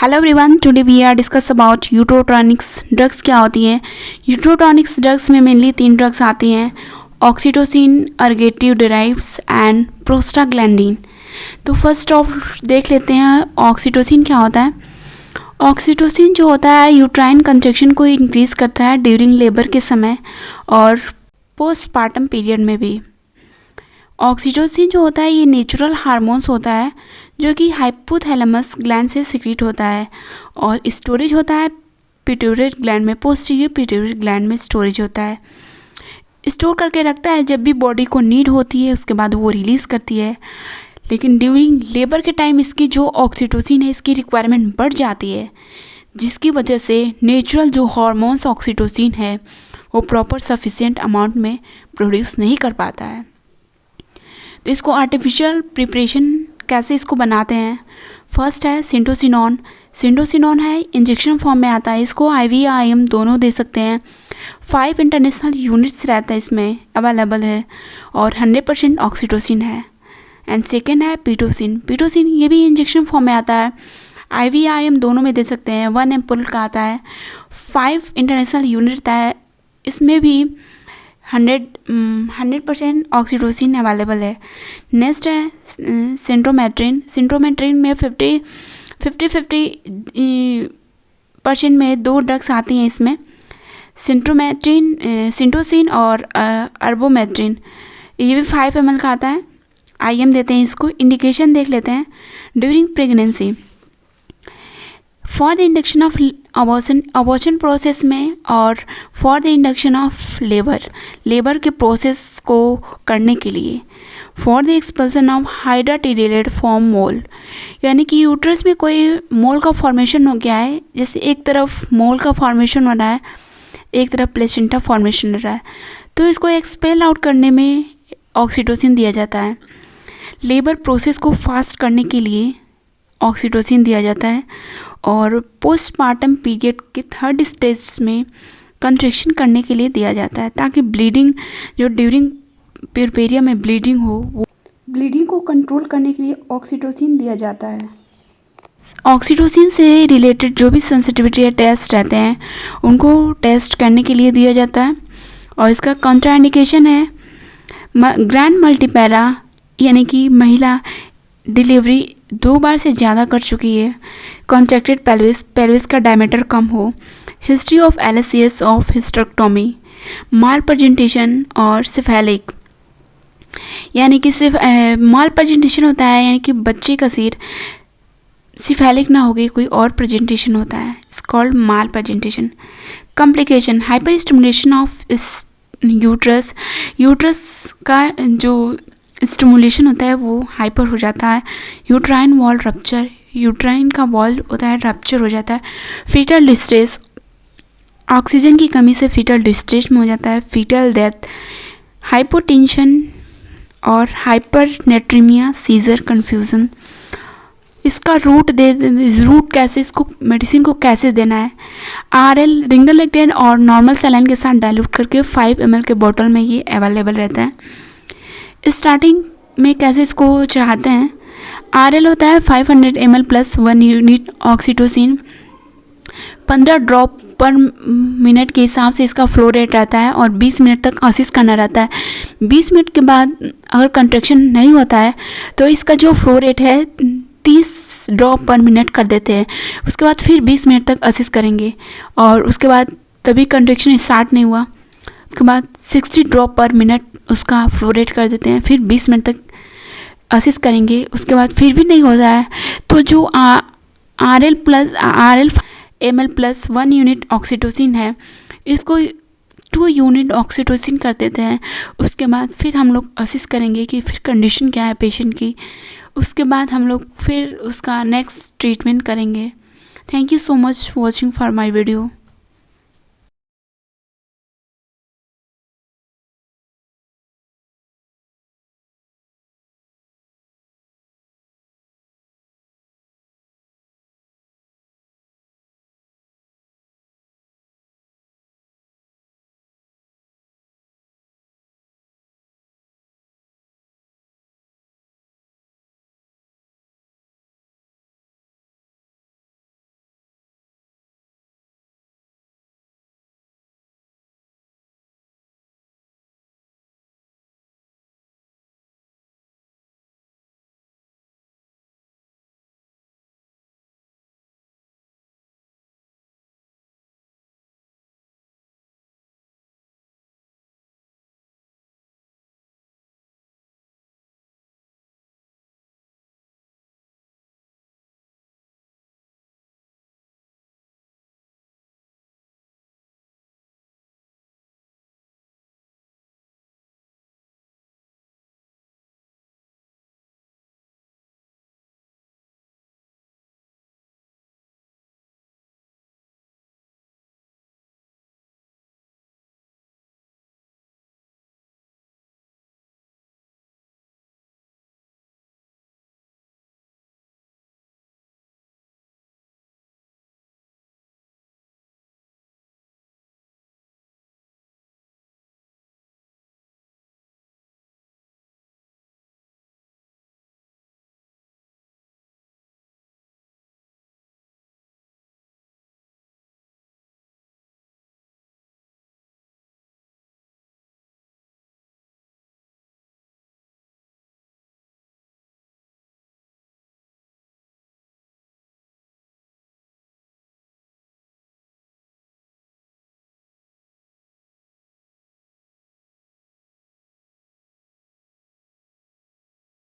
Hello everyone, today we are discuss about uterotonics drugs क्या होती हैं। यूट्रोटॉनिक्स ड्रग्स में मेनली 3 ड्रग्स आती हैं, oxytocin, ergot derivatives and prostaglandin. तो फर्स्ट ऑफ देख लेते हैं ऑक्सीटोसिन क्या होता है। ऑक्सीटोसिन जो होता है यूट्राइन कंट्रैक्शन को इंक्रीज़ करता है ड्यूरिंग लेबर के समय और पोस्टपार्टम पीरियड में भी। ऑक्सीटोसिन जो होता है ये नेचुरल हार्मोन्स होता है जो कि हाइपोथैलेमस ग्लैंड से सिक्रीट होता है और स्टोरेज होता है पिट्यूटरी ग्लैंड में, पोस्टीरियर पिट्यूटरी ग्लैंड में स्टोरेज होता है, स्टोर करके रखता है। जब भी बॉडी को नीड होती है उसके बाद वो रिलीज़ करती है। लेकिन ड्यूरिंग लेबर के टाइम इसकी जो ऑक्सीटोसिन है इसकी रिक्वायरमेंट बढ़ जाती है, जिसकी वजह से नेचुरल जो हार्मोन्स ऑक्सीटोसिन है वो प्रॉपर सफिशिएंट अमाउंट में प्रोड्यूस नहीं कर पाता है। तो इसको आर्टिफिशियल प्रिपरेशन कैसे इसको बनाते हैं। फर्स्ट है सिंटोसिनॉन। सिंटोसिनॉन है इंजेक्शन फॉर्म में आता है, इसको IV या IM दोनों दे सकते हैं। 5 इंटरनेशनल यूनिट्स रहता है इसमें अवेलेबल है और 100% ऑक्सीटोसिन है। एंड सेकेंड है पीटोसिन। पीटोसिन ये भी इंजेक्शन फॉर्म में आता है, IV या IM दोनों में दे सकते हैं। 1 एम्पुल का आता है, 5 इंटरनेशनल यूनिट आता है, इसमें भी 100% ऑक्सीटोसिन अवेलेबल है। नेक्स्ट है सिंट्रोमेट्रिन। सिंट्रोमेट्रिन में 50% में 2 ड्रग्स आती हैं इसमें, सिंट्रोमेट्रिन, सिंटोसिन और अर्बोमेट्रिन। ये भी 5 ml का आता है, IM देते हैं इसको। इंडिकेशन देख लेते हैं। During pregnancy for the induction of abortion process में और for the induction of labour के प्रोसेस को करने के लिए, for the expulsion of hydatidiform mole, यानी कि यूट्रस में कोई मोल का फॉर्मेशन हो गया है, जैसे एक तरफ मोल का फॉर्मेशन हो रहा है, एक तरफ प्लेसेंटा फॉर्मेशन हो रहा है, तो इसको एक्सपेल आउट करने में ऑक्सीटोसिन दिया जाता है। लेबर प्रोसेस को फास्ट करने के लिए ऑक्सीटोसिन दिया जाता है और पोस्टमार्टम पीरियड के 3rd स्टेज में कंट्रैक्शन करने के लिए दिया जाता है, ताकि ब्लीडिंग जो ड्यूरिंग पुरपेरिया में ब्लीडिंग हो, वो ब्लीडिंग को कंट्रोल करने के लिए ऑक्सीटोसिन दिया जाता है। ऑक्सीटोसिन से रिलेटेड जो भी सेंसिटिविटी टेस्ट रहते हैं उनको टेस्ट करने के लिए दिया जाता है और इसका कॉन्ट्राइंडिकेशन है ग्रैंड मल्टीपैरा, यानी कि महिला डिलीवरी 2 बार से ज़्यादा कर चुकी है, कॉन्ट्रैक्टेड पेल्विस का डायमीटर कम हो, history of LSCS of hysterectomy, mall presentation और सिफेलिक, यानी कि सिर्फ माल प्रेजेंटेशन होता है, यानी कि बच्चे का सिर सिफेलिक ना हो गई कोई और प्रेजेंटेशन होता है, it's called mall presentation. Complication hyper stimulation of uterus का जो स्टिमुलेशन होता है वो हाइपर हो जाता है। यूट्राइन वॉल रप्चर, यूट्राइन का वॉल होता है रप्चर हो जाता है। फीटल डिस्ट्रेस, ऑक्सीजन की कमी से फीटल डिस्ट्रेस में हो जाता है। फीटल डेथ, हाइपोटेंशन और हाइपरनेट्रीमिया, सीजर, कन्फ्यूज़न। इसका रूट कैसे, इसको मेडिसिन को कैसे देना है। RL रिंगरलेक्टेन और नॉर्मल सलाइन के साथ डाइल्यूट करके 5 ml के बोतल में ये अवेलेबल रहता है। स्टार्टिंग में कैसे इसको चढ़ाते हैं। RL होता है 500 ml plus 1 unit oxytocin, 15 drop पर मिनट के हिसाब से इसका फ्लो रेट रहता है और 20 मिनट तक असिस्ट करना रहता है। 20 मिनट के बाद अगर कंट्रैक्शन नहीं होता है तो इसका जो फ्लो रेट है 30 ड्रॉप पर मिनट कर देते हैं। उसके बाद फिर 20 मिनट तक असिस्ट करेंगे और उसके बाद तभी कंट्रैक्शन स्टार्ट नहीं हुआ, उसके बाद 60 ड्रॉप पर मिनट उसका फ्लो रेट कर देते हैं, फिर 20 मिनट तक असिस्ट करेंगे। उसके बाद फिर भी नहीं होता है तो जो RL ml plus 1 unit oxytocin है इसको 2 यूनिट ऑक्सीटोसिन कर देते हैं। उसके बाद फिर हम लोग असिस्ट करेंगे कि फिर कंडीशन क्या है पेशेंट की, उसके बाद हम लोग फिर उसका नेक्स्ट ट्रीटमेंट करेंगे। Thank you so much watching for my video.